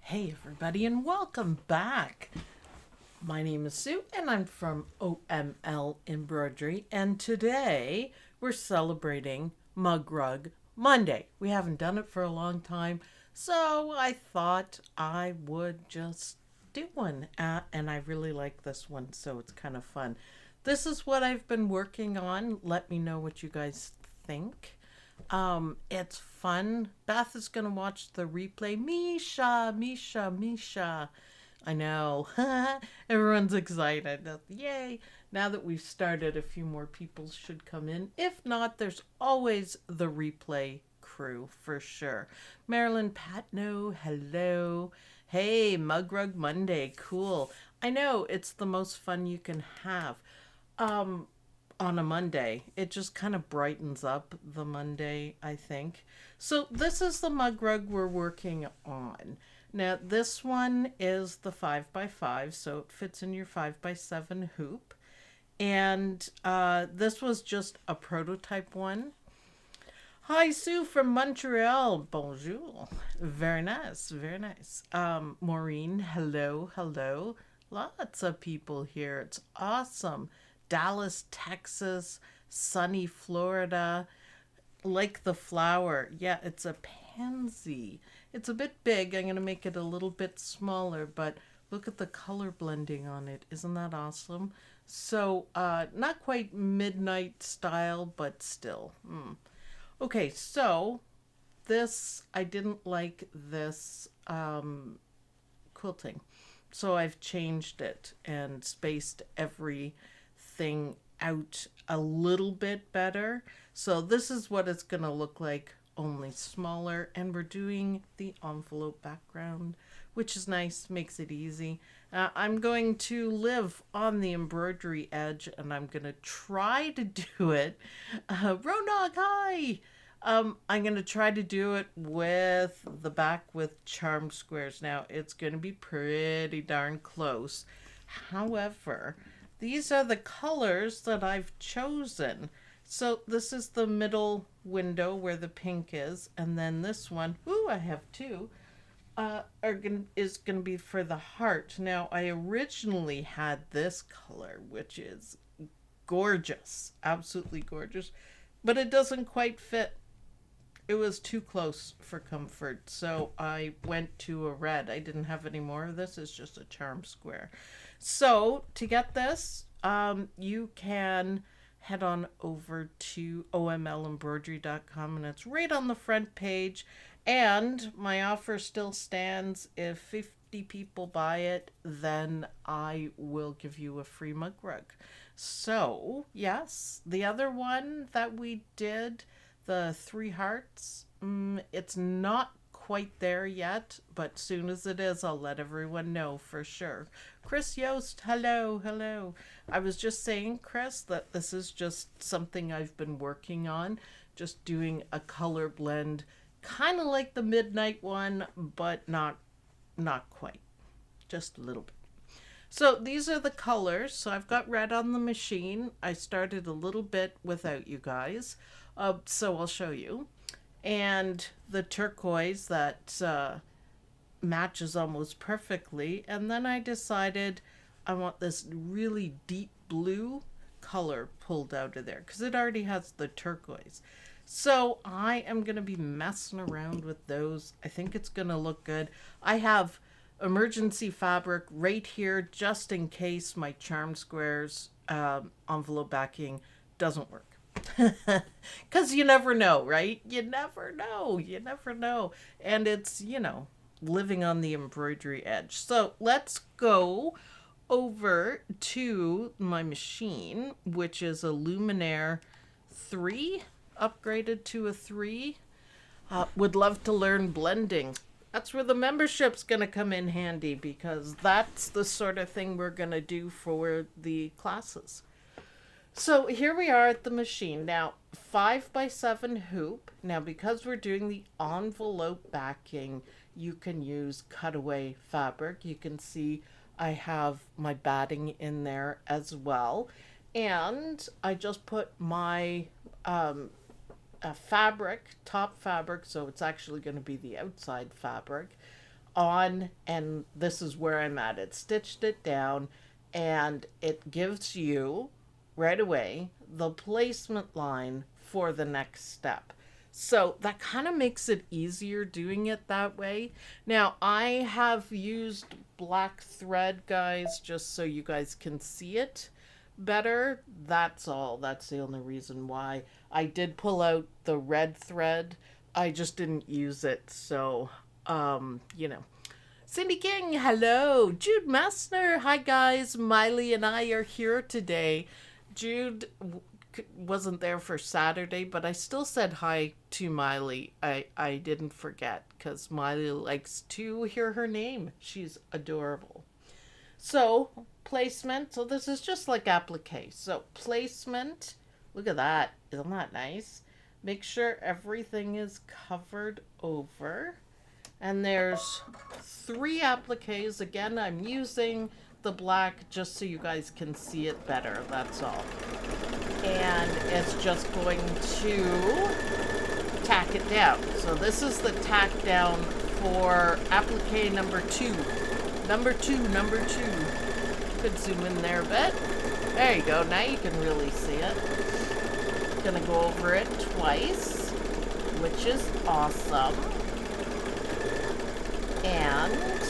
Hey everybody and welcome back. My name is Sue and I'm from OML Embroidery, and today we're celebrating Mug Rug Monday. We haven't done it for a long time, so I thought I would just do one, and I really like this one, so it's kind of fun. This is what I've been working on. Let me know what you guys think. It's fun. Beth is gonna watch the replay. Misha, Misha, Misha. I know. Everyone's excited. Yay. Now that we've started, a few more people should come in. If not, there's always the replay crew for sure. Marilyn Patno, hello. Hey, Mug Rug Monday. Cool. I know, it's the most fun you can have. Um, on a Monday. It just kind of brightens up the Monday, I think. So this is the mug rug we're working on. Now this one is the 5x5, so it fits in your 5x7 hoop. And this was just a prototype one. Hi, Sue from Montreal. Bonjour. Very nice, very nice. Maureen, hello, hello. Lots of people here. It's awesome. Dallas, Texas, sunny Florida. Like the flower. Yeah, it's a pansy. It's a bit big. I'm going to make it a little bit smaller, but look at the color blending on it. Isn't that awesome? So, not quite midnight style, but still. Okay, so this, I didn't like this quilting. So I've changed it and spaced everything out a little bit better. So this is what it's going to look like, only smaller. And we're doing the envelope background, which is nice, makes it easy. I'm going to live on the embroidery edge, and I'm going to try to do it. Ronog, hi! I'm going to try to do it with the back with charm squares. Now, it's going to be pretty darn close. However, these are the colors that I've chosen. So this is the middle window where the pink is, and then this one, ooh, I have two, is going to be for the heart. Now, I originally had this color, which is gorgeous, absolutely gorgeous, but it doesn't quite fit. It was too close for comfort, so I went to a red. I didn't have any more of this. It's just a charm square. So to get this, you can head on over to omlembroidery.com, and it's right on the front page. And my offer still stands. If 50 people buy it, then I will give you a free mug rug. So yes, the other one that we did, the three hearts, it's not quite there yet, but soon as it is, I'll let everyone know for sure. Chris Yost, hello, hello. I was just saying, Chris, that this is just something I've been working on, just doing a color blend, kind of like the midnight one, but not quite, just a little bit. So these are the colors. So I've got red on the machine. I started a little bit without you guys, so I'll show you. And the turquoise that matches almost perfectly. And then I decided I want this really deep blue color pulled out of there because it already has the turquoise. So I am going to be messing around with those. I think it's going to look good. I have emergency fabric right here just in case my charm squares envelope backing doesn't work. Because you never know, right? You never know. You never know. And it's, living on the embroidery edge. So let's go over to my machine, which is a Luminaire 3, upgraded to a 3. Would love to learn blending. That's where the membership's going to come in handy, because that's the sort of thing we're going to do for the classes. So here we are at the machine. Now, 5x7 hoop. Now, because we're doing the envelope backing, you can use cutaway fabric. You can see I have my batting in there as well. And I just put my fabric, top fabric, so it's actually going to be the outside fabric, on, and this is where I'm at. It stitched it down, and it gives you right away the placement line for the next step. So that kind of makes it easier doing it that way. Now, I have used black thread, guys, just so you guys can see it better. That's all. That's the only reason why. I did pull out the red thread. I just didn't use it. So, you know. Cindy King, hello. Jude Messner, hi guys. Miley and I are here today. Jude wasn't there for Saturday, but I still said hi to Miley. I didn't forget, because Miley likes to hear her name. She's adorable. So, placement. So this is just like applique. So, placement. Look at that. Isn't that nice? Make sure everything is covered over. And there's 3 appliques. Again, I'm using the black just so you guys can see it better. That's all. And it's just going to tack it down. So this is the tack down for applique number 2. Number 2. Could zoom in there a bit. There you go. Now you can really see it. Gonna go over it twice, which is awesome. And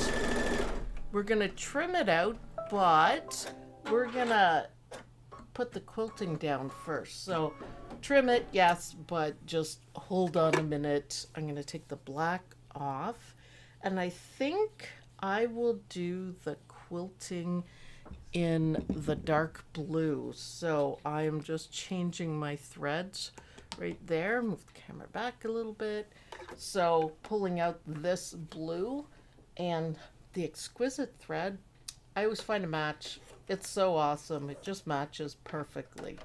we're gonna trim it out, but we're gonna put the quilting down first. So trim it, yes, but just hold on a minute. I'm gonna take the black off, and I think I will do the quilting in the dark blue. So I am just changing my threads right there. Move the camera back a little bit. So pulling out this blue and the exquisite thread, I always find a match. It's so awesome. It just matches perfectly.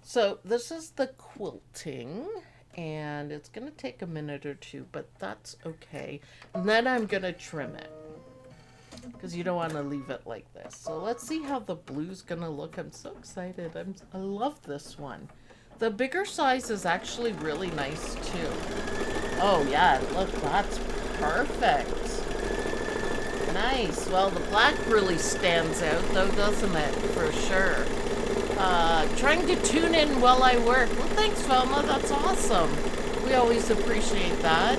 So this is the quilting, and it's going to take a minute or two, but that's okay. And then I'm going to trim it, because you don't want to leave it like this. So let's see how the blue's going to look. I'm so excited. I love this one. The bigger size is actually really nice too. Oh yeah, look, that's perfect. Nice. Well, the black really stands out though, doesn't it? For sure. Trying to tune in while I work. Well, thanks, Velma. That's awesome. We always appreciate that.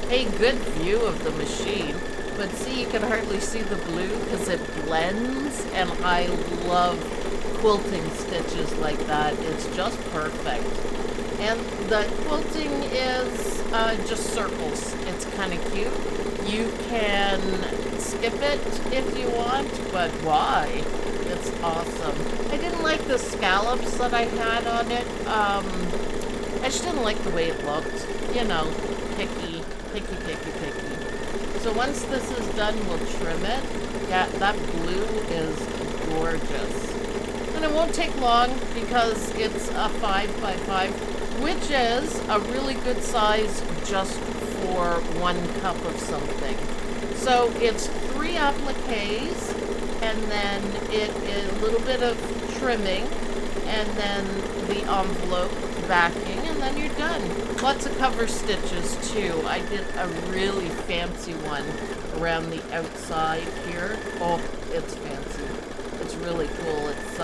Hey, good view of the machine. But see, you can hardly see the blue because it blends, and I love quilting stitches like that. It's just perfect. And the quilting is just circles. It's kind of cute. You can skip it if you want, but why? It's awesome. I didn't like the scallops that I had on it. I just didn't like the way it looked. You know, picky. So once this is done, we'll trim it. Yeah, that blue is gorgeous. And it won't take long because it's a 5 by 5, which is a really good size just for 1 cup of something. So it's 3 appliques, and then it is a little bit of trimming, and then the envelope backing, and then you're done. Lots of cover stitches too. I did a really fancy one around the outside here. Oh, it's fancy. It's really cool. It's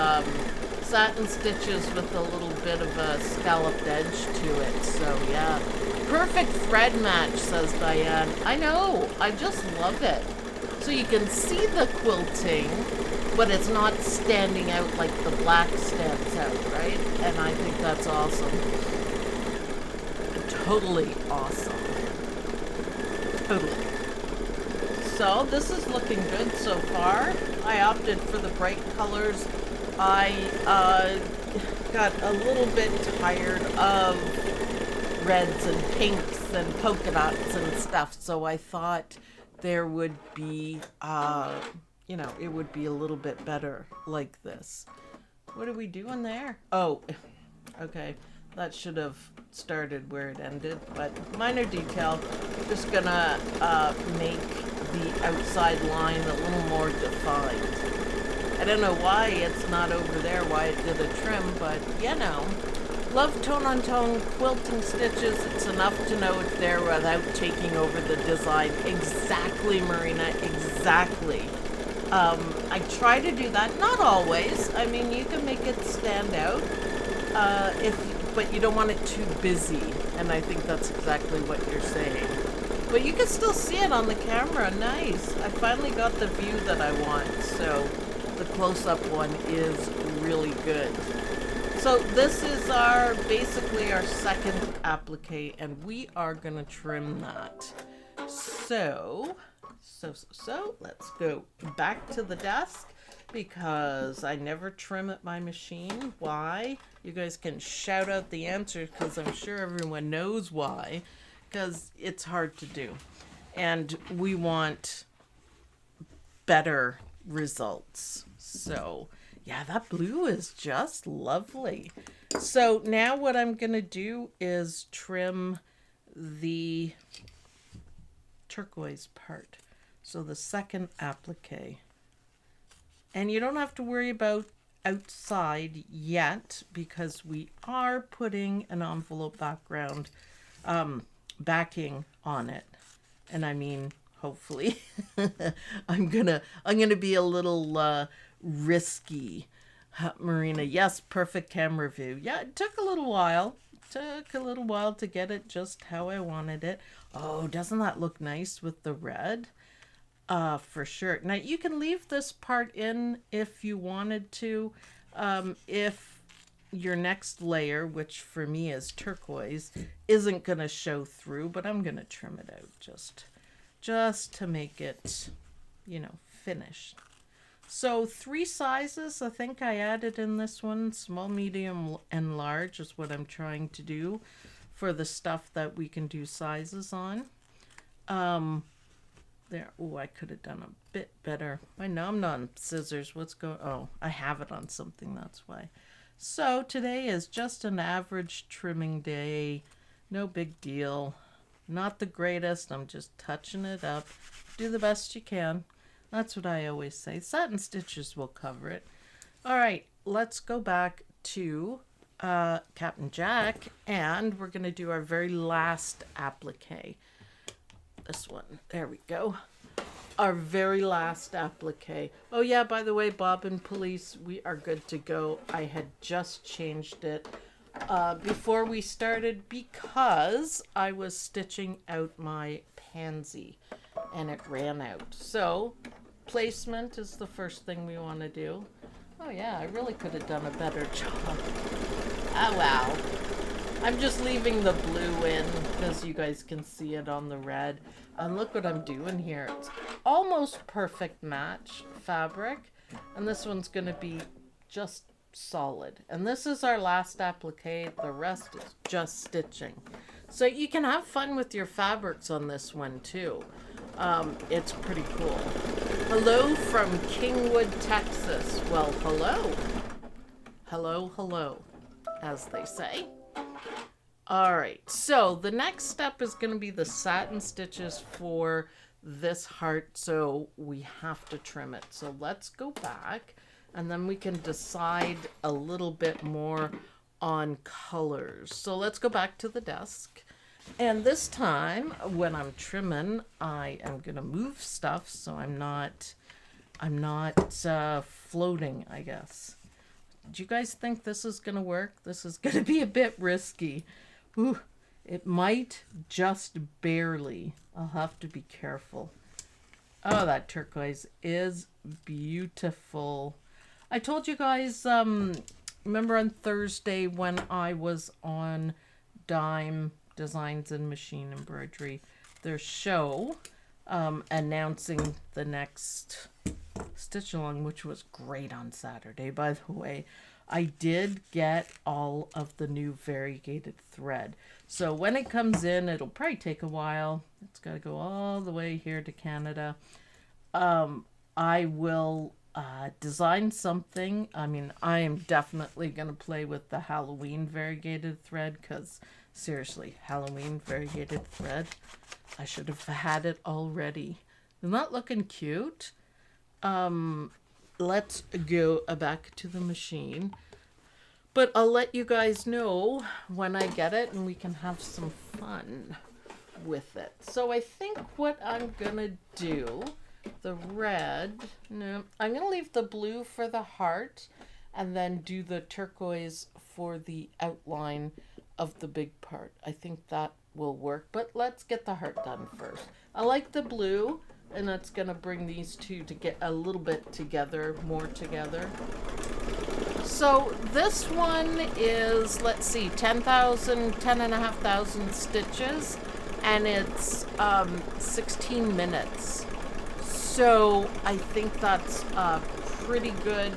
satin stitches with a little bit of a scalloped edge to it. So yeah, perfect thread match, says Diane. I know. I just love it. So you can see the quilting, but it's not standing out like the black stands out, right? And I think that's awesome. Totally awesome. Totally. So this is looking good so far. I opted for the bright colors. I got a little bit tired of reds and pinks and polka dots and stuff, so I thought there would be, you know, it would be a little bit better like this. What are we doing there? Oh, okay. That should have started where it ended, but minor detail. Just gonna make the outside line a little more defined. I don't know why it's not over there, why it did a trim, but you know, Love tone-on-tone quilting stitches. It's enough to know it's there without taking over the design. Exactly, Marina, exactly. I try to do that, not always. I mean, you can make it stand out, but you don't want it too busy, and I think that's exactly what you're saying. But you can still see it on the camera. Nice. I finally got the view that I want, so the close-up one is really good. So this is basically our second applique, and we are gonna trim that. So let's go back to the desk because I never trim at my machine. Why? You guys can shout out the answers because I'm sure everyone knows why. Because it's hard to do. And we want better results. So yeah, that blue is just lovely. So now what I'm going to do is trim the turquoise part. So the second applique. And you don't have to worry about outside yet because we are putting an envelope background backing on it. And I mean, hopefully I'm gonna be a little risky. Marina, yes, perfect camera view. Yeah, it took a little while. To get it just how I wanted it. Oh, doesn't that look nice with the red? For sure. Now you can leave this part in if you wanted to. If your next layer, which for me is turquoise, isn't going to show through, but I'm going to trim it out just to make it, you know, finished. So 3 sizes, I think I added in this one. Small, medium, and large is what I'm trying to do for the stuff that we can do sizes on. There. Oh, I could have done a bit better. I know I'm not on scissors. What's going? Oh, I have it on something. That's why. So today is just an average trimming day. No big deal. Not the greatest. I'm just touching it up. Do the best you can. That's what I always say. Satin stitches will cover it. All right, let's go back to Captain Jack, and we're going to do our very last applique. This one. There we go. Our very last applique. Oh yeah, by the way, Bobbin Police, we are good to go. I had just changed it before we started because I was stitching out my pansy and it ran out. So placement is the first thing we want to do. Oh yeah, I really could have done a better job. Oh wow. I'm just leaving the blue in because you guys can see it on the red. And look what I'm doing here. It's almost perfect match fabric. And this one's going to be just solid. And this is our last applique. The rest is just stitching. So you can have fun with your fabrics on this one too. It's pretty cool. Hello from Kingwood, Texas. Well, hello. Hello, hello, as they say. All right, so the next step is going to be the satin stitches for this heart, so we have to trim it. So let's go back, and then we can decide a little bit more on colors. So let's go back to the desk, and this time when I'm trimming, I am going to move stuff so I'm not floating, I guess. Do you guys think this is going to work? This is going to be a bit risky. Ooh, it might just barely. I'll have to be careful. Oh, that turquoise is beautiful. I told you guys, remember on Thursday when I was on Dime Designs and Machine Embroidery, their show, announcing the next stitch along, which was great on Saturday, by the way. I did get all of the new variegated thread. So when it comes in, it'll probably take a while. It's got to go all the way here to Canada. I will design something. I mean, I am definitely going to play with the Halloween variegated thread because seriously, Halloween variegated thread. I should have had it already. Isn't that looking cute? Let's go back to the machine. But I'll let you guys know when I get it and we can have some fun with it. So I think what I'm gonna do, the red, no, I'm gonna leave the blue for the heart and then do the turquoise for the outline of the big part. I think that will work, but let's get the heart done first. I like the blue, and that's gonna bring these two to get a little bit together, more together. So this one is, let's see, 10,500 stitches, and it's 16 minutes. So I think that's a pretty good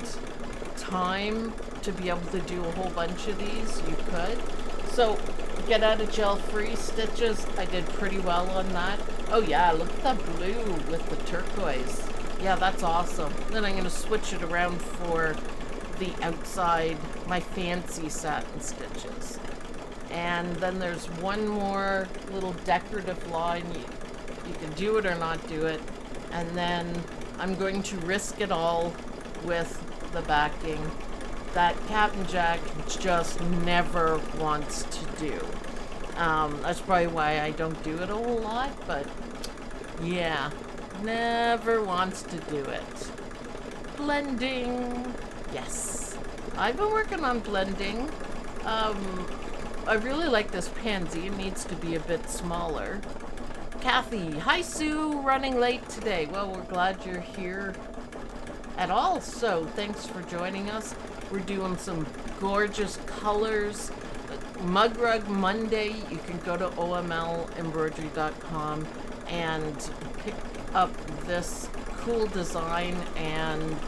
time to be able to do a whole bunch of these. You could. So get out of gel free stitches. I did pretty well on that. Oh yeah, look at the blue with the turquoise. Yeah, that's awesome. Then I'm gonna switch it around for the outside, my fancy satin stitches. And then there's one more little decorative line. You can do it or not do it. And then I'm going to risk it all with the backing that Captain Jack just never wants to do. That's probably why I don't do it a whole lot, but yeah, never wants to do it. Blending. Yes. I've been working on blending. I really like this pansy. It needs to be a bit smaller. Kathy, hi Sue, running late today. Well, we're glad you're here at all, so thanks for joining us. We're doing some gorgeous colors. Mug Rug Monday, you can go to omlembroidery.com and pick up this cool design, and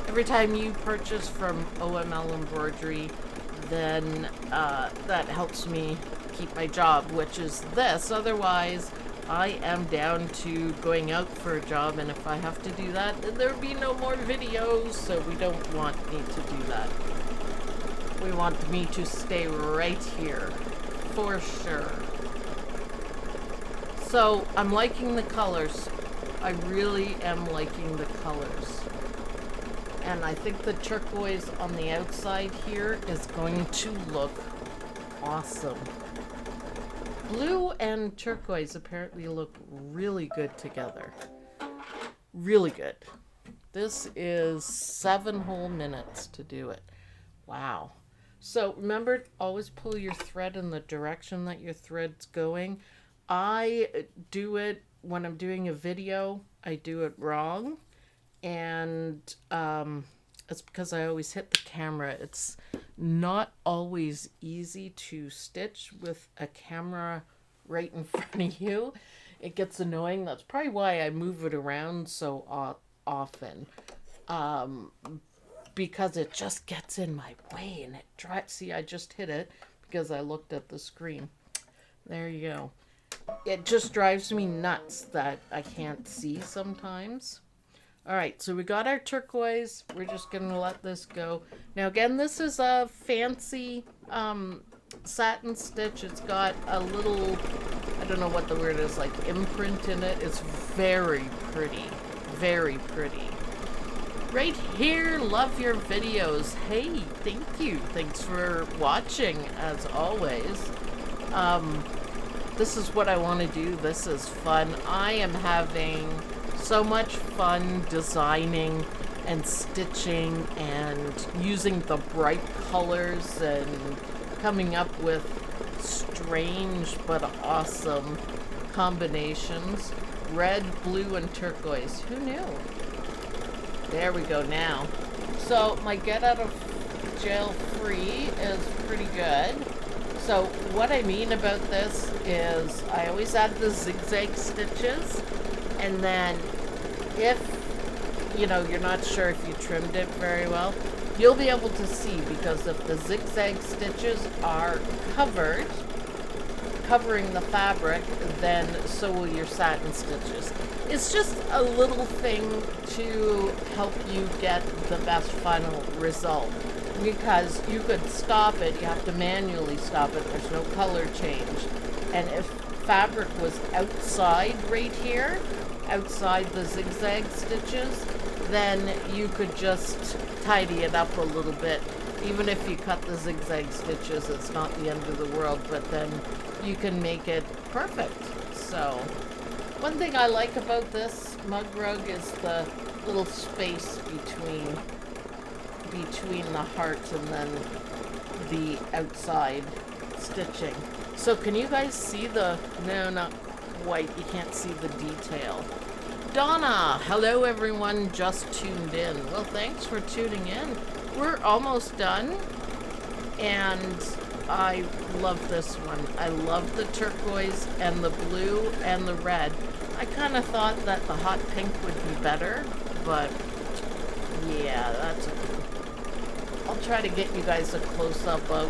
every time you purchase from OML Embroidery, then that helps me keep my job, which is this. Otherwise, I am down to going out for a job, and if I have to do that, then there will be no more videos, so we don't want me to do that. We want me to stay right here, for sure. So, I'm liking the colors. I really am liking the colors. And I think the turquoise on the outside here is going to look awesome. Blue and turquoise apparently look really good together. Really good. This is 7 whole minutes to do it. Wow. So remember, always pull your thread in the direction that your thread's going. I do it when I'm doing a video, I do it wrong. And it's because I always hit the camera. It's not always easy to stitch with a camera right in front of you. It gets annoying. That's probably why I move it around so often. Because it just gets in my way and it drives. See, I just hit it because I looked at the screen. There you go. It just drives me nuts that I can't see sometimes. All right, so we got our turquoise. We're just going to let this go. Now, again, this is a fancy satin stitch. It's got a little, I don't know what the word is, like imprint in it. It's very pretty. Very pretty. Right here, love your videos. Hey, thank you. Thanks for watching, as always. This is what I want to do. This is fun. I am having so much fun designing and stitching and using the bright colors and coming up with strange but awesome combinations. Red, blue, and turquoise. Who knew? There we go now. So my get out of jail free is pretty good. So what I mean about this is I always add the zigzag stitches, and then if you're not sure if you trimmed it very well, you'll be able to see, because if the zigzag stitches are covering the fabric, then so will your satin stitches. It's just a little thing to help you get the best final result, because you could stop it, you have to manually stop it, there's no color change. And if fabric was outside right here, outside the zigzag stitches, then you could just tidy it up a little bit Even if you cut the zigzag stitches, it's not the end of the world, but then you can make it perfect. So one thing I like about this mug rug is the little space between the heart and then the outside stitching. So can you guys see the, no, not quite, you can't see the detail. Donna, hello everyone, just tuned in. Well, thanks for tuning in. We're almost done, and I love this one. I love the turquoise and the blue and the red. I kind of thought that the hot pink would be better, but yeah, that's okay. I'll try to get you guys a close-up of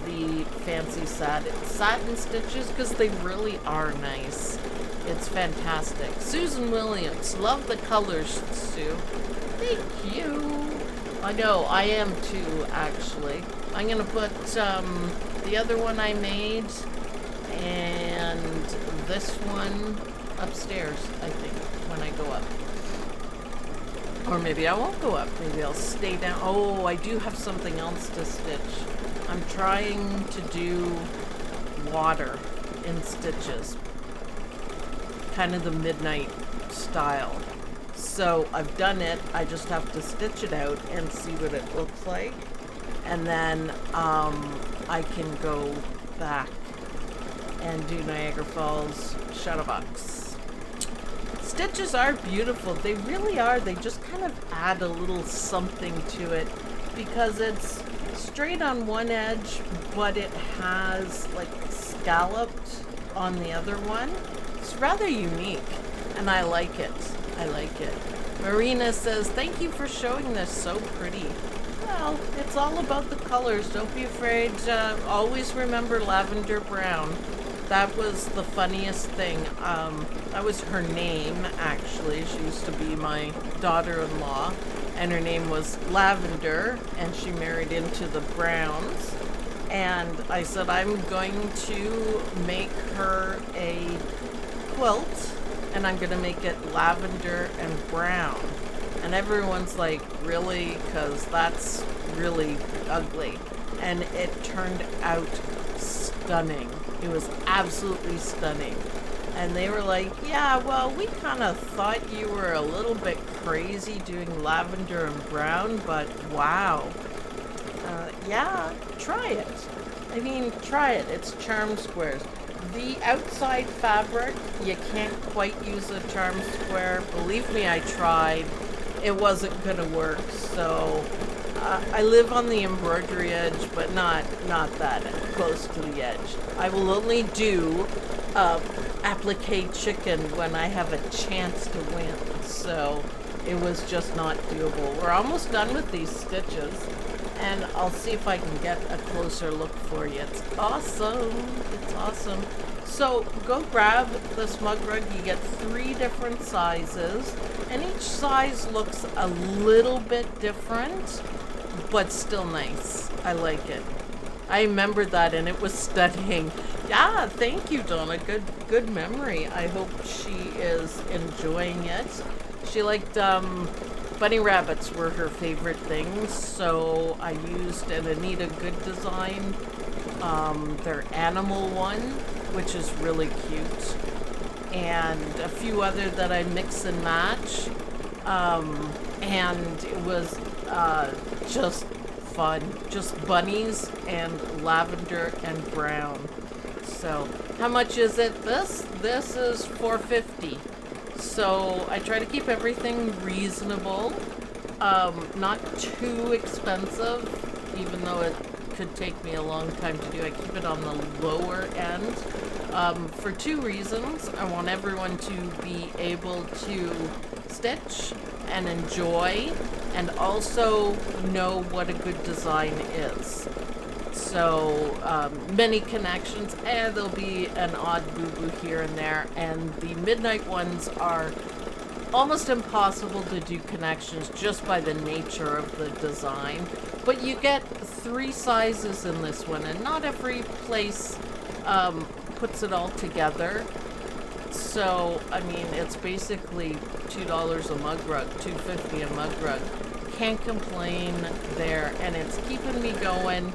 the fancy satin stitches, because they really are nice. It's fantastic. Susan Williams, love the colors, Sue. Thank you. I know, I am too, actually. I'm gonna put the other one I made and this one upstairs, I think, when I go up. Or maybe I won't go up. Maybe I'll stay down. Oh, I do have something else to stitch. I'm trying to do water in stitches. Kind of the midnight style. So I've done it. I just have to stitch it out and see what it looks like. And then I can go back and do Niagara Falls Shutterbox. Stitches are beautiful. They really are. They just kind of add a little something to it because it's straight on one edge, but it has like scalloped on the other one. It's rather unique, and I like it. I like it. Marina says, thank you for showing this. So pretty. Well, it's all about the colors. Don't be afraid. Always remember lavender brown. That was the funniest thing. That was her name, actually. She used to be my daughter-in-law, and her name was Lavender, and she married into the Browns. And I said, I'm going to make her a quilt, and I'm going to make it lavender and brown. And everyone's like, really? Because that's really ugly. And it turned out stunning. It was absolutely stunning. And they were like, yeah, well, we kind of thought you were a little bit crazy doing lavender and brown, but wow. Yeah, try it. I mean, try it. It's charm squares. The outside fabric, you can't quite use a charm square. Believe me, I tried. It wasn't gonna work, so I live on the embroidery edge, but not that close to the edge. I will only do applique chicken when I have a chance to win, so it was just not doable. We're almost done with these stitches, and I'll see if I can get a closer look for you. It's awesome. It's awesome. So go grab this mug rug. You get 3 different sizes, and each size looks a little bit different, but still nice. I like it. I remember that, and it was stunning. Yeah, thank you, Donna. Good memory. I hope she is enjoying it. She liked bunny rabbits were her favorite things, so I used an Anita Good design, their animal one, which is really cute, and a few other that I mix and match, and it was just fun. Just bunnies and lavender and brown. So how much is it? This is $4.50. So I try to keep everything reasonable, not too expensive, even though it could take me a long time to do. I keep it on the lower end for 2 reasons. I want everyone to be able to stitch and enjoy, and also know what a good design is. So many connections, and there'll be an odd boo-boo here and there, and the midnight ones are almost impossible to do connections just by the nature of the design. But you get 3 sizes in this one, and not every place puts it all together. So, I mean, it's basically $2 a mug rug, $2.50 a mug rug. can't complain there, and it's keeping me going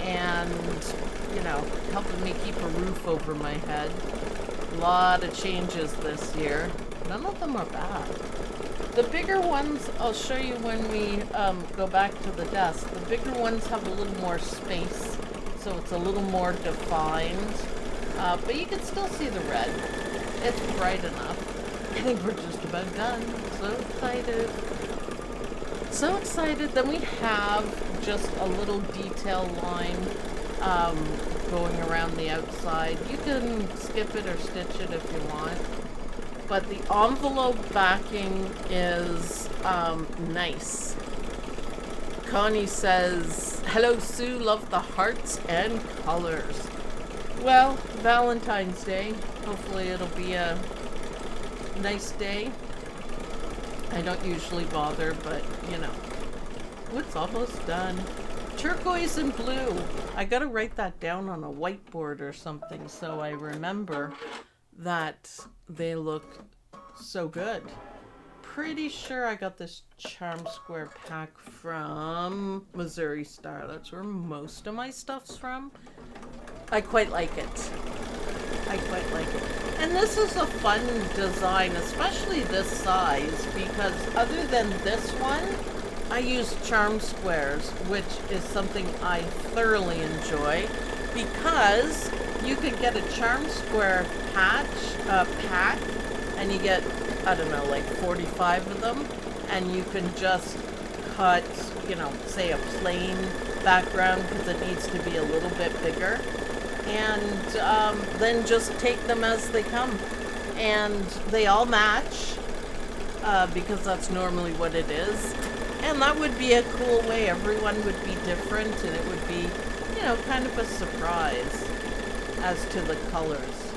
and, you know, helping me keep a roof over my head. A lot of changes this year. None of them are bad. The bigger ones, I'll show you when we go back to the desk. The bigger ones have a little more space, so it's a little more defined. But you can still see the red. It's bright enough. I think we're just about done. So excited. So excited. Then we have just a little detail line going around the outside. You can skip it or stitch it if you want. But the envelope backing is nice. Connie says, "Hello Sue, love the hearts and colors." Well, Valentine's Day. Hopefully it'll be a nice day. I don't usually bother, but you know. It's almost done. Turquoise and blue. I gotta write that down on a whiteboard or something so I remember that they look so good. Pretty sure I got this Charm Square pack from Missouri Star. That's where most of my stuff's from. I quite like it. I quite like it. And this is a fun design, especially this size, because other than this one, I use charm squares, which is something I thoroughly enjoy, because you could get a charm square pack, and you get, I don't know, like 45 of them, and you can just cut, you know, say a plain background because it needs to be a little bit bigger, and then just take them as they come. And they all match, because that's normally what it is. And that would be a cool way. Everyone would be different, and it would be, you know, kind of a surprise as to the colors.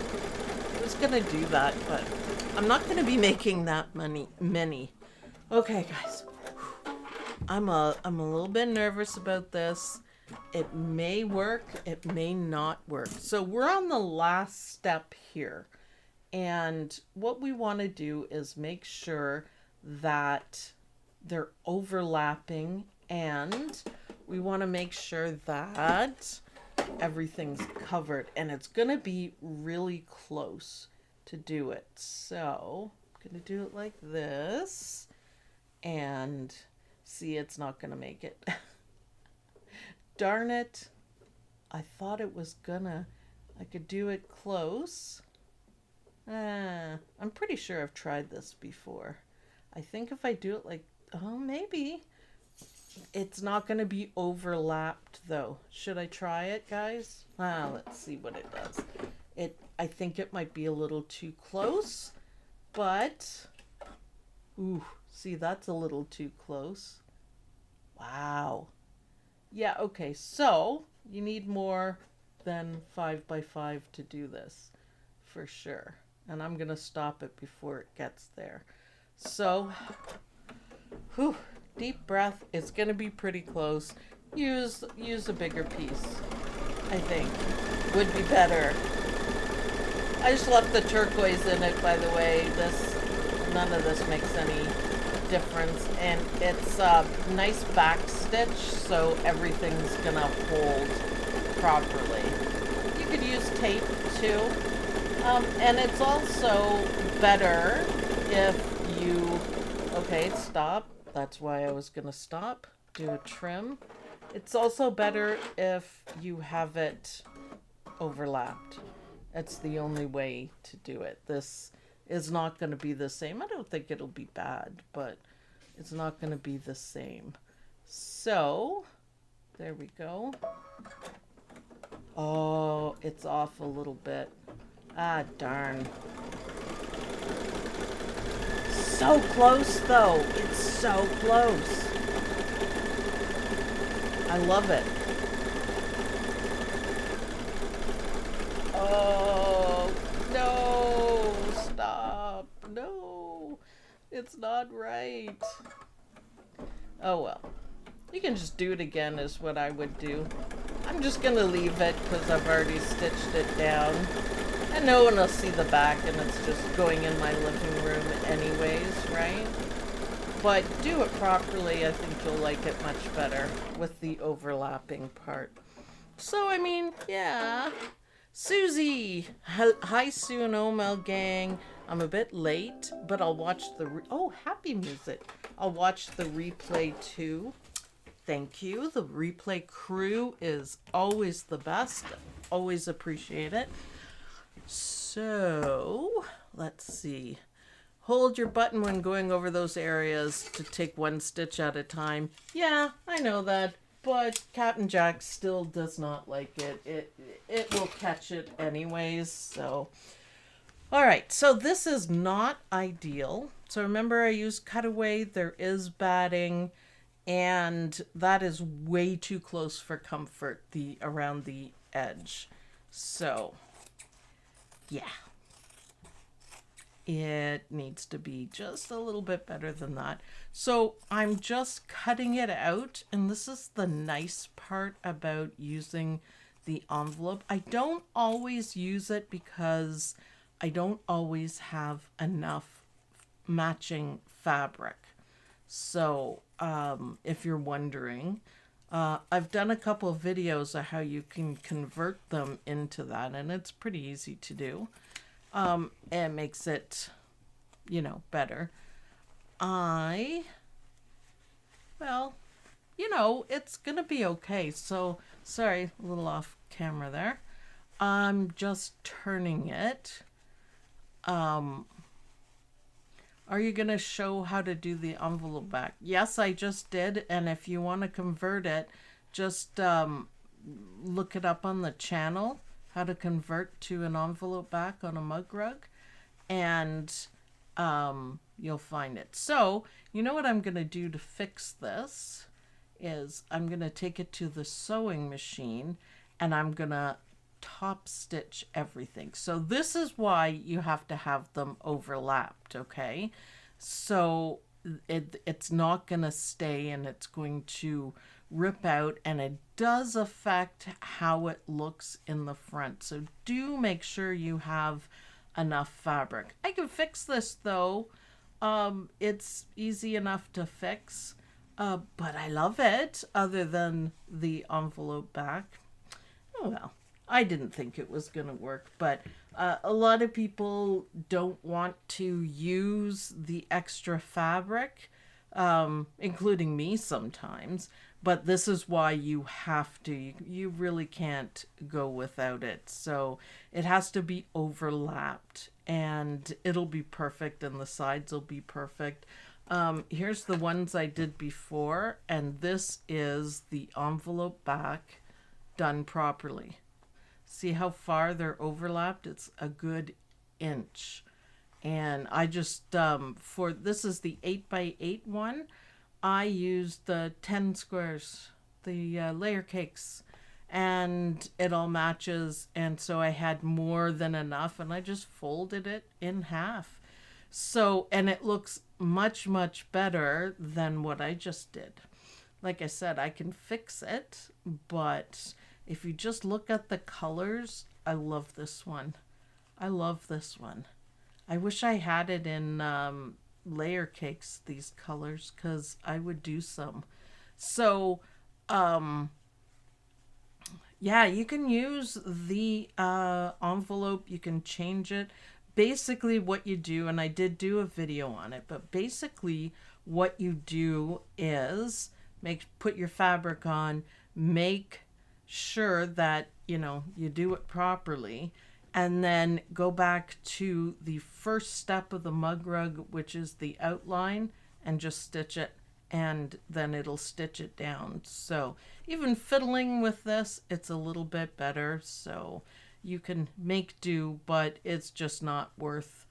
I was gonna do that, but I'm not gonna be making that many. Okay, guys. I'm a little bit nervous about this. It may work, it may not work. So we're on the last step here. And what we want to do is make sure that they're overlapping, and we want to make sure that everything's covered, and it's going to be really close to do it. So I'm going to do it like this, and see, it's not going to make it. Darn it. I thought it was I could do it close. I'm pretty sure I've tried this before. I think if I do it like, oh, maybe. It's not going to be overlapped though. Should I try it, guys? Let's see what it does. I think it might be a little too close, but, ooh, see, that's a little too close. Wow. Yeah, okay, so you need more than 5 by 5 to do this, for sure. And I'm going to stop it before it gets there. So, whew, deep breath. It's going to be pretty close. Use a bigger piece, I think. Would be better. I just left the turquoise in it, by the way. None of this makes any difference, and it's a nice back stitch, so everything's gonna hold properly. You could use tape too, and it's also better if you, okay, stop, that's why I was gonna stop, do a trim. It's also better if you have it overlapped. It's the only way to do it. This is not going to be the same. I don't think it'll be bad, but it's not going to be the same. So, there we go. Oh, it's off a little bit. Ah, darn. So close, though. It's so close. I love it. Oh, no. Stop. No. It's not right. Oh, well. You can just do it again is what I would do. I'm just going to leave it because I've already stitched it down. And no one will see the back, and it's just going in my living room anyways, right? But do it properly. I think you'll like it much better with the overlapping part. So, I mean, yeah. Susie! Hi, Sue and OML gang. I'm a bit late, but I'll watch the... oh, happy music. I'll watch the replay too. Thank you. The replay crew is always the best. Always appreciate it. So, let's see. Hold your button when going over those areas to take one stitch at a time. Yeah, I know that, but Captain Jack still does not like it. It will catch it anyways, so... Alright, so this is not ideal. So remember I used cutaway, there is batting, and that is way too close for comfort, around the edge. So, yeah. It needs to be just a little bit better than that. So I'm just cutting it out, and this is the nice part about using the envelope. I don't always use it because I don't always have enough matching fabric. So if you're wondering, I've done a couple of videos of how you can convert them into that, and it's pretty easy to do. It makes it, you know, better. Well, you know, it's gonna be okay. So, sorry, a little off camera there. I'm just turning it. Are you gonna show how to do the envelope back? Yes, I just did, and if you want to convert it, just look it up on the channel, how to convert to an envelope back on a mug rug, and you'll find it. So, you know what I'm going to do to fix this is I'm going to take it to the sewing machine, and I'm going to top stitch everything. So this is why you have to have them overlapped, okay? So it's not going to stay, and it's going to rip out, and it does affect how it looks in the front. So do make sure you have enough fabric. I can fix this though. It's easy enough to fix, but I love it other than the envelope back. Oh well, I didn't think it was gonna work, but a lot of people don't want to use the extra fabric, including me sometimes. But this is why you have to. You really can't go without it. So it has to be overlapped, and it'll be perfect, and the sides will be perfect. Here's the ones I did before, and this is the envelope back done properly. See how far they're overlapped? It's a good inch. And I just, this is the 8x8 one. I used the 10 squares, the layer cakes, and it all matches. And so I had more than enough, and I just folded it in half. So, and it looks much, much better than what I just did. Like I said, I can fix it, but if you just look at the colors, I love this one. I love this one. I wish I had it in layer cakes, these colors, because I would do some. So yeah, you can use the envelope, you can change it. Basically what you do, and I did do a video on it, but basically what you do is put your fabric on, make sure that you know you do it properly, and then go back to the first step of the mug rug, which is the outline, and just stitch it, and then it'll stitch it down. So even fiddling with this, it's a little bit better. So you can make do, but it's just not worth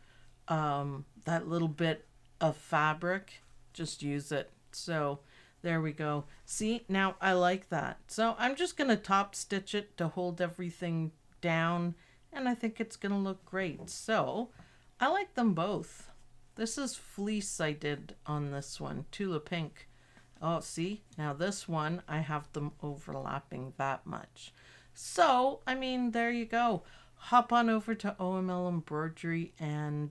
that little bit of fabric. Just use it. So there we go. See, now I like that. So I'm just going to top stitch it to hold everything down, and I think it's going to look great. So I like them both. This is fleece I did on this one, Tula Pink. Oh, see, now this one, I have them overlapping that much. So, I mean, there you go. hop on over to OML Embroidery and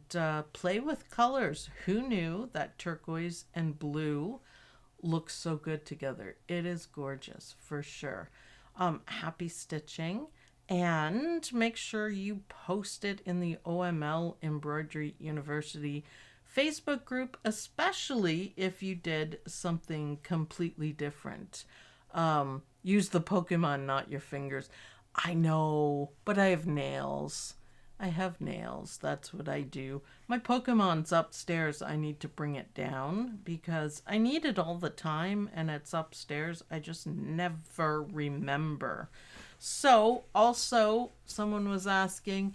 play with colors. Who knew that turquoise and blue look so good together? It is gorgeous for sure. Happy stitching, and make sure you post it in the OML Embroidery University Facebook group, especially if you did something completely different. Use the Pokemon, not your fingers. I know, but I have nails. I have nails. That's what I do. My Pokemon's upstairs. I need to bring it down because I need it all the time and it's upstairs. I just never remember. So also someone was asking,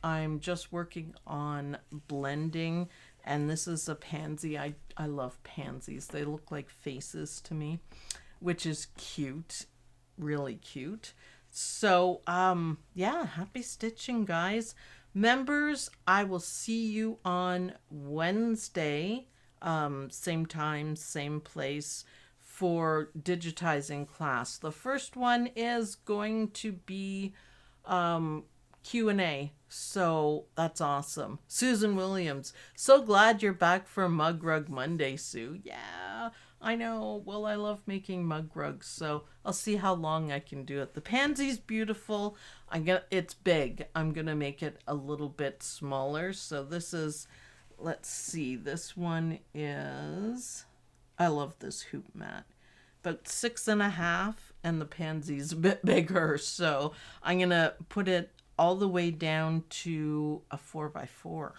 I'm just working on blending, and this is a pansy. I love pansies. They look like faces to me, which is cute, really cute. So, yeah, happy stitching, guys. Members, I will see you on Wednesday, same time, same place, for digitizing class. The first one is going to be Q&A, so that's awesome. Susan Williams, so glad you're back for Mug Rug Monday, Sue. Yeah, I know. Well, I love making mug rugs, so I'll see how long I can do it. The pansy's beautiful. It's big. I'm gonna make it a little bit smaller. So this is, let's see, this one is, I love this hoop mat, but 6.5, and the pansy's a bit bigger. So I'm gonna put it all the way down to a 4x4.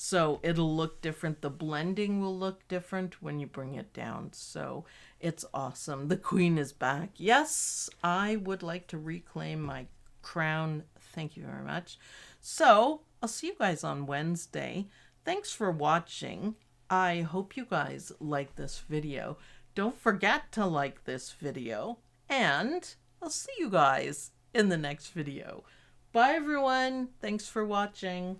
So it'll look different. The blending will look different when you bring it down. So it's awesome. The queen is back. Yes, I would like to reclaim my crown. Thank you very much. So I'll see you guys on Wednesday. Thanks for watching. I hope you guys like this video. Don't forget to like this video, and I'll see you guys in the next video. Bye everyone. Thanks for watching.